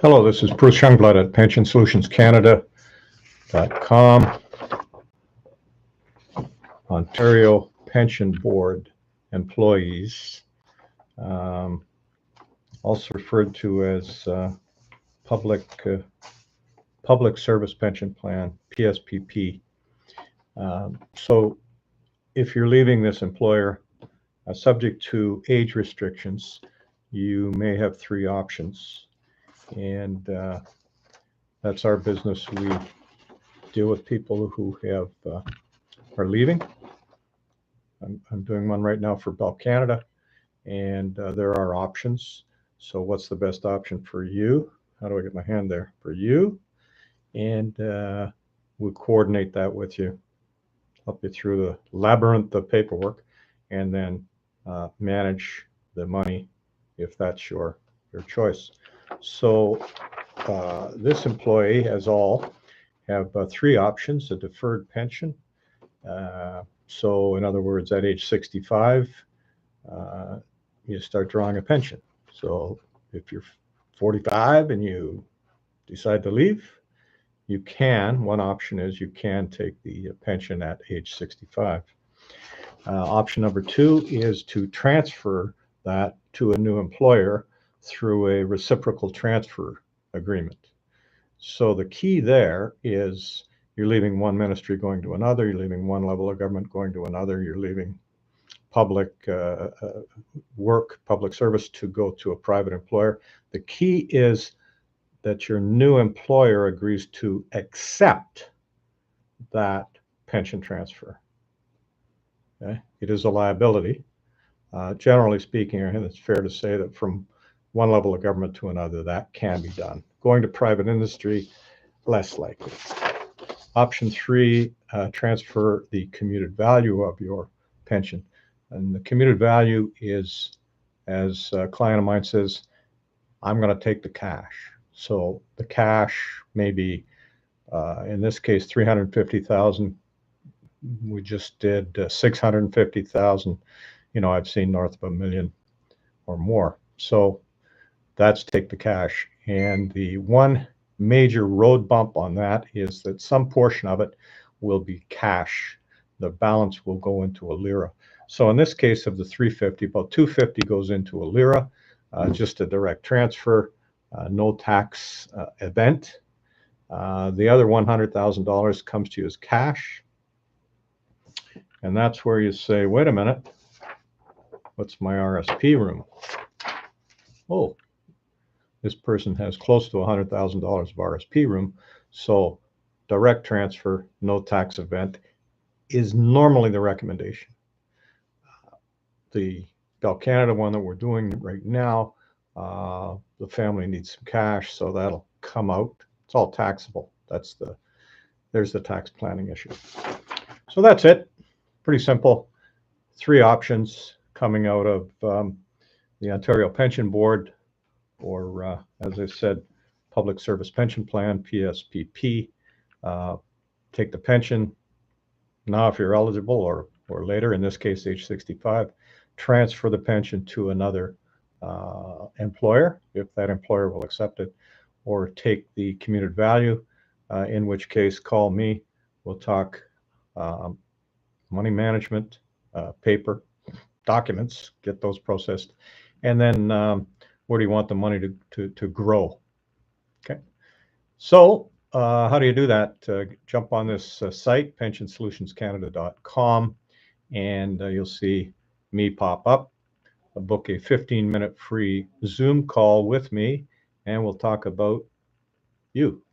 Hello, this is Bruce Youngblood at PensionSolutionsCanada.com. Ontario Pension Board employees, also referred to as Public Service Pension Plan, PSPP. So if you're leaving this employer, subject to age restrictions, you may have three options. And that's our business. We deal with people who have are leaving. I'm doing one right now for Bell Canada, and there are options. So what's the best option for you? How do I get my hand there? For you, and we'll coordinate that with you, help you through the labyrinth of paperwork, and then manage the money if that's your choice. So this employee has all have three options: a deferred pension. So in other words, at age 65, you start drawing a pension. So if you're 45 and you decide to leave, you can. One option is you can take the pension at age 65. Option number two is to transfer that to a new employer through a reciprocal transfer agreement. So the key there is you're leaving one ministry going to another, you're leaving one level of government going to another, you're leaving public work, public service to go to a private employer. The key is that your new employer agrees to accept that pension transfer. Okay? It is a liability. Generally speaking, I think it's fair to say that from one level of government to another, that can be done. Going to private industry, less likely. Option three, transfer the commuted value of your pension. And the commuted value is, as a client of mine says, I'm going to take the cash. So the cash may be, in this case, $350,000. We just did $650,000. You know, I've seen north of $1 million or more. So that's take the cash. And the one major road bump on that is that some portion of it will be cash. The balance will go into a lira. So in this case of the 350, about 250 goes into a lira, just a direct transfer, no tax event. The other $100,000 comes to you as cash. And that's where you say, wait a minute, what's my RSP room? Oh, this person has close to $100,000 of RSP room. So direct transfer, no tax event is normally the recommendation. The Bell Canada one that we're doing right now, the family needs some cash, so that'll come out. It's all taxable. There's the tax planning issue. So that's it. Pretty simple. Three options coming out of the Ontario Pension Board, or as I said, Public Service Pension Plan, PSPP. Take the pension now if you're eligible, or later, in this case, age 65. Transfer the pension to another employer, if that employer will accept it, or take the commuted value, in which case call me. We'll talk money management, paper, documents, get those processed, and then where do you want the money to grow? Okay, so how do you do that? Jump on this site, PensionSolutionsCanada.com, and you'll see me pop up. Book a 15-minute free Zoom call with me, and we'll talk about you.